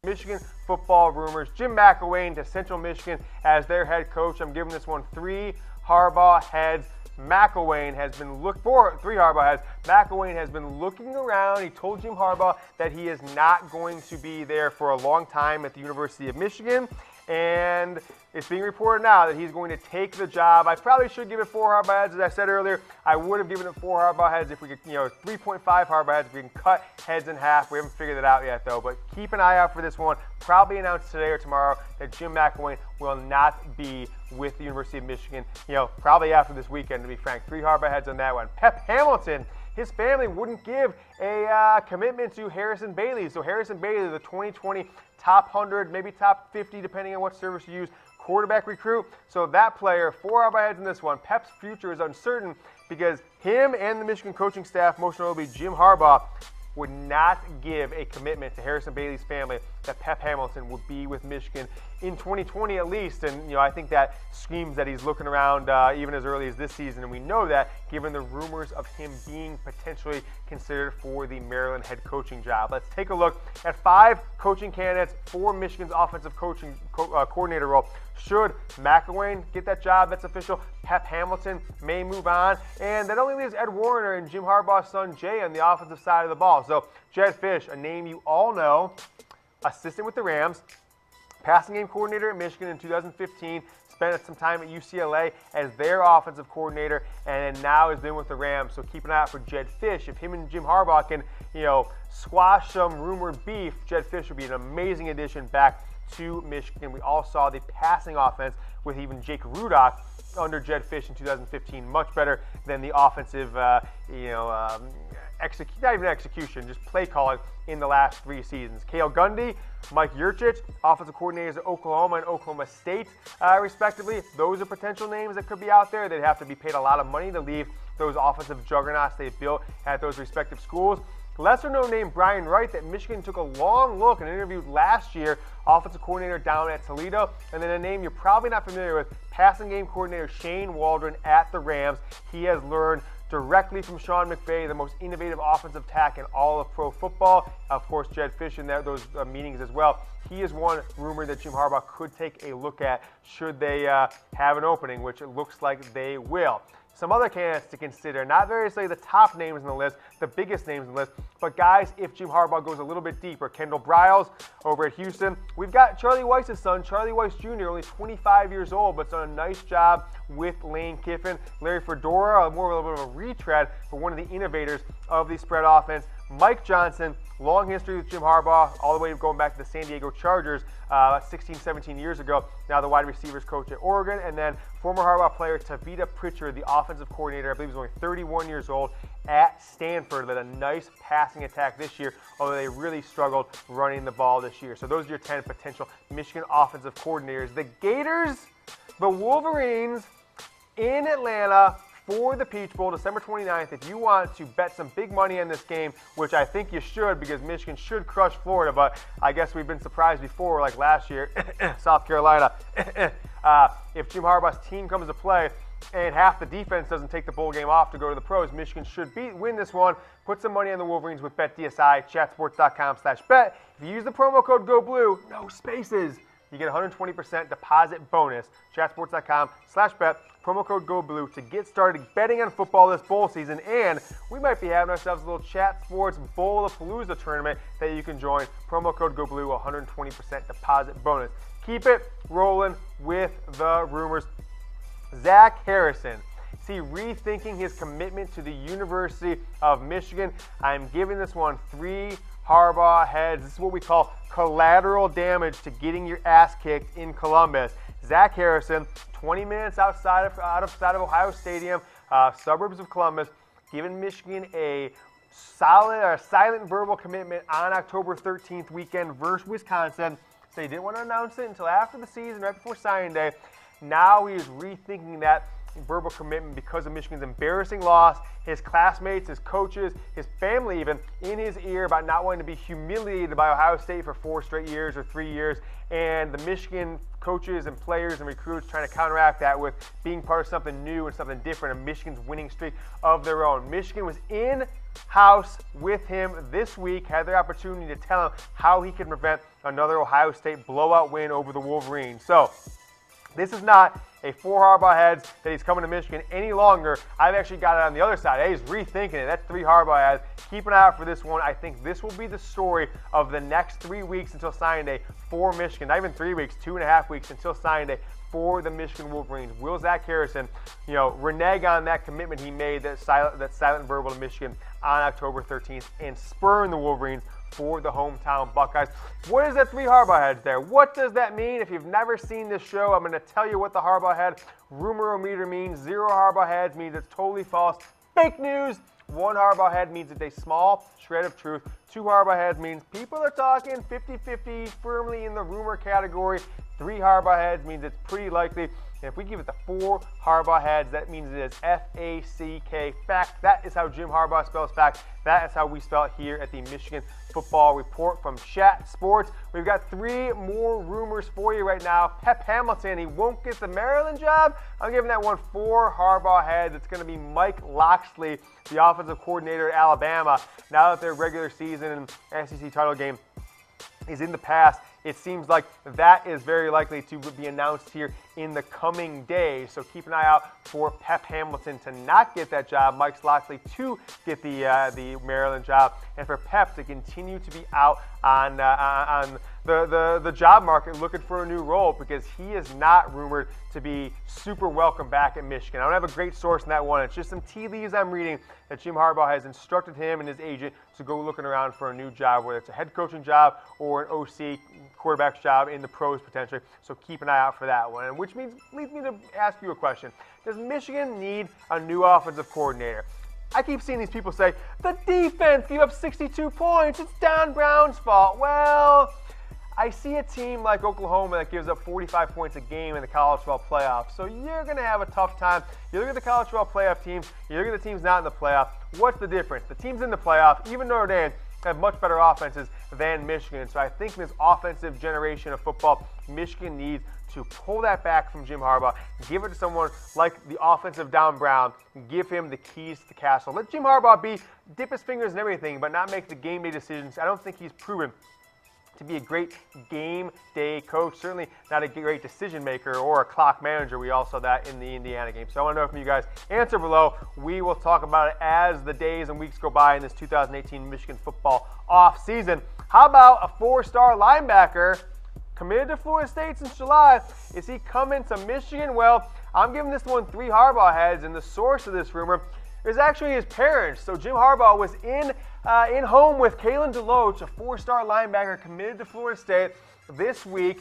Michigan football rumors. Jim McElwain to Central Michigan as their head coach. I'm giving this one 3 Harbaugh heads. McElwain has been three Harbaugh heads. McElwain has been looking around. He told Jim Harbaugh that he is not going to be there for a long time at the University of Michigan. And it's being reported now that he's going to take the job. I probably should give it 4 Harbaugh heads. As I said earlier, I would have given it 4 Harbaugh heads if we could, 3.5 Harbaugh heads if we can cut heads in half. We haven't figured it out yet, though. But keep an eye out for this one. Probably announced today or tomorrow that Jim McElwain will not be with the University of Michigan, probably after this weekend, to be frank. 3 Harbaugh heads on that one. Pep Hamilton, his family wouldn't give a commitment to Harrison Bailey. So Harrison Bailey, the 2020 top 100, maybe top 50, depending on what service you use, quarterback recruit. So that player, 4 Harbaugh heads in this one. Pep's future is uncertain because him and the Michigan coaching staff, most notably Jim Harbaugh, would not give a commitment to Harrison Bailey's family that Pep Hamilton would be with Michigan in 2020 at least. And, I think that screams that he's looking around even as early as this season. And we know that given the rumors of him being potentially considered for the Maryland head coaching job. Let's take a look at 5 coaching candidates for Michigan's offensive coaching coordinator role. Should McElwain get that job, that's official. Pep Hamilton may move on. And that only leaves Ed Warner and Jim Harbaugh's son Jay on the offensive side of the ball. So Jedd Fisch, a name you all know, assistant with the Rams, passing game coordinator at Michigan in 2015, spent some time at UCLA as their offensive coordinator, and then now has been with the Rams. So keep an eye out for Jedd Fisch. If him and Jim Harbaugh can, squash some rumored beef, Jedd Fisch would be an amazing addition back to Michigan. We all saw the passing offense with even Jake Rudock under Jedd Fisch in 2015, much better than the offensive, not even execution, just play calling in the last 3 seasons. Cale Gundy, Mike Yurcich, offensive coordinators at Oklahoma and Oklahoma State, respectively. Those are potential names that could be out there. They'd have to be paid a lot of money to leave those offensive juggernauts they've built at those respective schools. Lesser-known name Brian Wright that Michigan took a long look and interviewed last year, offensive coordinator down at Toledo. And then a name you're probably not familiar with, passing game coordinator Shane Waldron at the Rams. He has learned directly from Sean McVay, the most innovative offensive tack in all of pro football. Of course, Jedd Fisch in those meetings as well. He is one rumor that Jim Harbaugh could take a look at should they have an opening, which it looks like they will. Some other candidates to consider, not necessarily the top names in the list, the biggest names in the list, but guys, if Jim Harbaugh goes a little bit deeper. Kendall Briles over at Houston. We've got Charlie Weiss's son, Charlie Weiss Jr., only 25 years old, but done a nice job with Lane Kiffin. Larry Fedora, more of a retread, but one of the innovators of the spread offense. Mike Johnson, long history with Jim Harbaugh, all the way going back to the San Diego Chargers 16, 17 years ago. Now the wide receivers coach at Oregon. And then former Harbaugh player Tavita Pritchard, the offensive coordinator, I believe he's only 31 years old, at Stanford. Led a nice passing attack this year, although they really struggled running the ball this year. So those are your 10 potential Michigan offensive coordinators. The Gators, the Wolverines in Atlanta for the Peach Bowl, December 29th. If you want to bet some big money on this game, which I think you should because Michigan should crush Florida, but I guess we've been surprised before, like last year, South Carolina. If Jim Harbaugh's team comes to play and half the defense doesn't take the bowl game off to go to the pros, Michigan should win this one. Put some money on the Wolverines with BetDSI, chatsports.com/bet. If you use the promo code GOBLUE, no spaces, you get 120% deposit bonus. Chatsports.com/bet. Promo code GOBLUE to get started betting on football this bowl season. And we might be having ourselves a little Chat Sports Bowl-a-Palooza tournament that you can join. Promo code GOBLUE, 120% deposit bonus. Keep it rolling with the rumors. Zach Harrison. Is he rethinking his commitment to the University of Michigan? I'm giving this one 3 Harbaugh heads. This is what we call collateral damage to getting your ass kicked in Columbus. Zach Harrison, 20 minutes outside of Ohio Stadium, suburbs of Columbus, giving Michigan a silent verbal commitment on October 13th weekend versus Wisconsin. So he didn't want to announce it until after the season, right before signing day. Now he is rethinking that verbal commitment because of Michigan's embarrassing loss, his classmates, his coaches, his family even in his ear about not wanting to be humiliated by Ohio State for 4 straight years or 3 years, and the Michigan coaches and players and recruits trying to counteract that with being part of something new and something different, and Michigan's winning streak of their own. Michigan was in-house with him this week, had their opportunity to tell him how he can prevent another Ohio State blowout win over the Wolverines. So this is not a 4 Harbaugh heads that he's coming to Michigan any longer. I've actually got it on the other side. Hey, he's rethinking it. That's 3 Harbaugh heads. Keep an eye out for this one. I think this will be the story of the next 3 weeks until signing day for Michigan. Not even 3 weeks, 2.5 weeks until signing day for the Michigan Wolverines. Will Zach Harrison, renege on that commitment he made, that silent verbal to Michigan on October 13th, and spurn the Wolverines for the hometown Buckeyes. What is that 3 Harbaugh heads there? What does that mean? If you've never seen this show, I'm going to tell you what the Harbaugh head rumor-o-meter means. 0 Harbaugh heads means it's totally false. Fake news. 1 Harbaugh head means it's a small shred of truth. 2 Harbaugh heads means people are talking 50-50, firmly in the rumor category. 3 Harbaugh heads means it's pretty likely. And if we give it the 4 Harbaugh heads, that means it is F-A-C-K, fact. That is how Jim Harbaugh spells fact. That is how we spell it here at the Michigan Football Report from Chat Sports. We've got 3 more rumors for you right now. Pep Hamilton, he won't get the Maryland job. I'm giving that one 4 Harbaugh heads. It's going to be Mike Locksley, the offensive coordinator at Alabama. Now that their regular season and SEC title game is in the past, it seems like that is very likely to be announced here in the coming days. So keep an eye out for Pep Hamilton to not get that job, Mike Locksley to get the Maryland job, and for Pep to continue to be out on the job market looking for a new role, because he is not rumored to be super welcome back at Michigan. I don't have a great source in that one. It's just some tea leaves I'm reading that Jim Harbaugh has instructed him and his agent to go looking around for a new job, whether it's a head coaching job or an OC quarterback's job in the pros potentially. So keep an eye out for that one. And which leads me to ask you a question. Does Michigan need a new offensive coordinator? I keep seeing these people say, the defense gave up 62 points. It's Don Brown's fault. Well, I see a team like Oklahoma that gives up 45 points a game in the college football playoffs. So you're going to have a tough time. You look at the college football playoff teams, you look at the teams not in the playoff. What's the difference? The teams in the playoff, even Notre Dame, have much better offenses than Michigan. So I think in this offensive generation of football, Michigan needs to pull that back from Jim Harbaugh, give it to someone like the offensive Don Brown, give him the keys to the castle. Let Jim Harbaugh dip his fingers in everything, but not make the game day decisions. I don't think he's proven to be a great game day coach, certainly not a great decision maker or a clock manager. We all saw that in the Indiana game. So I want to know from you guys. Answer below. We will talk about it as the days and weeks go by in this 2018 Michigan football off season. How about a 4-star linebacker committed to Florida State since July? Is he coming to Michigan? Well, I'm giving this one 3 Harbaugh heads, and the source of this rumor is actually his parents. So Jim Harbaugh was in home with Kalen DeLoach, a 4-star linebacker committed to Florida State this week.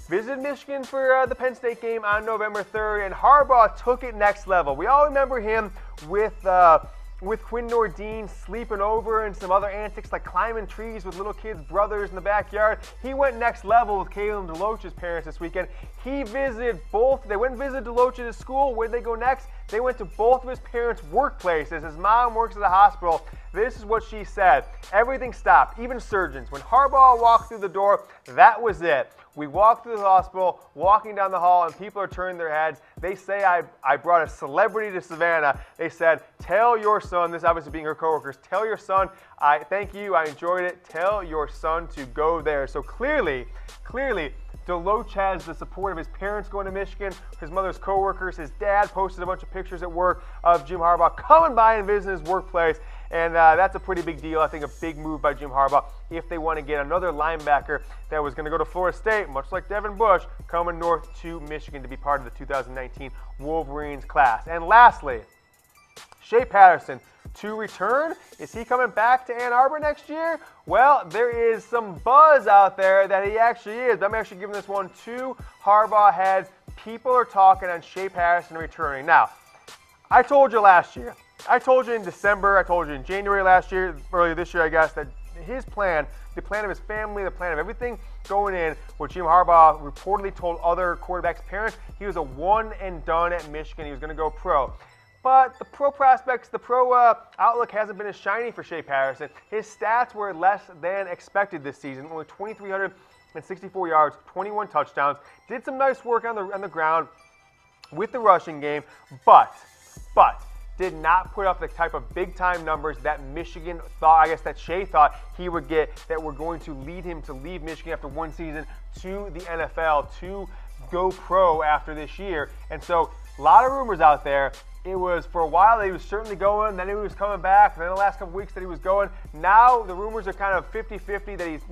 Visited Michigan for the Penn State game on November 3rd, and Harbaugh took it next level. We all remember him with Quinn Nordine sleeping over and some other antics like climbing trees with little kids' brothers in the backyard. He went next level with Kalen DeLoach's parents this weekend. He visited both. They went and visited DeLoach at his school. Where'd they go next? They went to both of his parents' workplaces. His mom works at the hospital. This is what she said. Everything stopped, even surgeons. When Harbaugh walked through the door, that was it. We walked through the hospital, walking down the hall, and people are turning their heads. They say I brought a celebrity to Savannah. They said, tell your son, this obviously being her coworkers, tell your son, thank you, I enjoyed it. Tell your son to go there. So clearly, DeLoach has the support of his parents going to Michigan, his mother's coworkers. His dad posted a bunch of pictures at work of Jim Harbaugh coming by and visiting his workplace. And that's a pretty big deal. I think a big move by Jim Harbaugh if they want to get another linebacker that was going to go to Florida State, much like Devin Bush, coming north to Michigan to be part of the 2019 Wolverines class. And lastly, Shea Patterson to return. Is he coming back to Ann Arbor next year? Well, there is some buzz out there that he actually is. I'm actually giving this one 2 Harbaugh heads. People are talking on Shea Patterson returning. Now, I told you last year. I told you in December, I told you in January last year, earlier this year, I guess, that his plan, the plan of his family, the plan of everything going in, what Jim Harbaugh reportedly told other quarterbacks' parents, he was a one and done at Michigan. He was going to go pro. But the pro prospects, the pro outlook hasn't been as shiny for Shea Patterson. His stats were less than expected this season. Only 2,364 yards, 21 touchdowns. Did some nice work on the ground with the rushing game, but did not put up the type of big-time numbers that Michigan thought, I guess that Shea thought he would get, that were going to lead him to leave Michigan after one season to the NFL, to go pro after this year. And so a lot of rumors out there. It was for a while that he was certainly going, then he was coming back, and then the last couple weeks that he was going. Now the rumors are kind of 50-50 that he's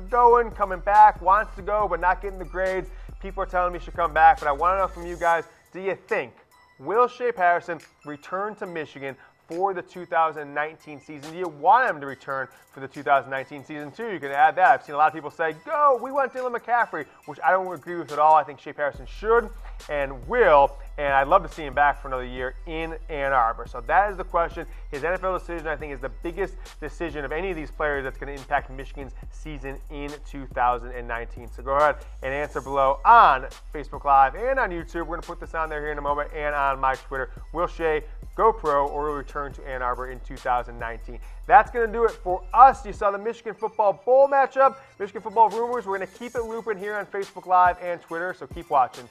going, coming back, wants to go, but not getting the grades. People are telling me he should come back, but I want to know from you guys, do you think, will Shea Patterson return to Michigan for the 2019 season? Do you want him to return for the 2019 season too? You can add that. I've seen a lot of people say, go, we want Dylan McCaffrey, which I don't agree with at all. I think Shea Patterson should and will, and I'd love to see him back for another year in Ann Arbor. So that is the question. His NFL decision, I think, is the biggest decision of any of these players that's going to impact Michigan's season in 2019. So go ahead and answer below on Facebook Live and on YouTube. We're going to put this on there here in a moment, and on my Twitter. Will Shea go pro or will return to Ann Arbor in 2019? That's going to do it for us. You saw the Michigan football bowl matchup, Michigan football rumors. We're going to keep it looping here on Facebook Live and Twitter, so keep watching.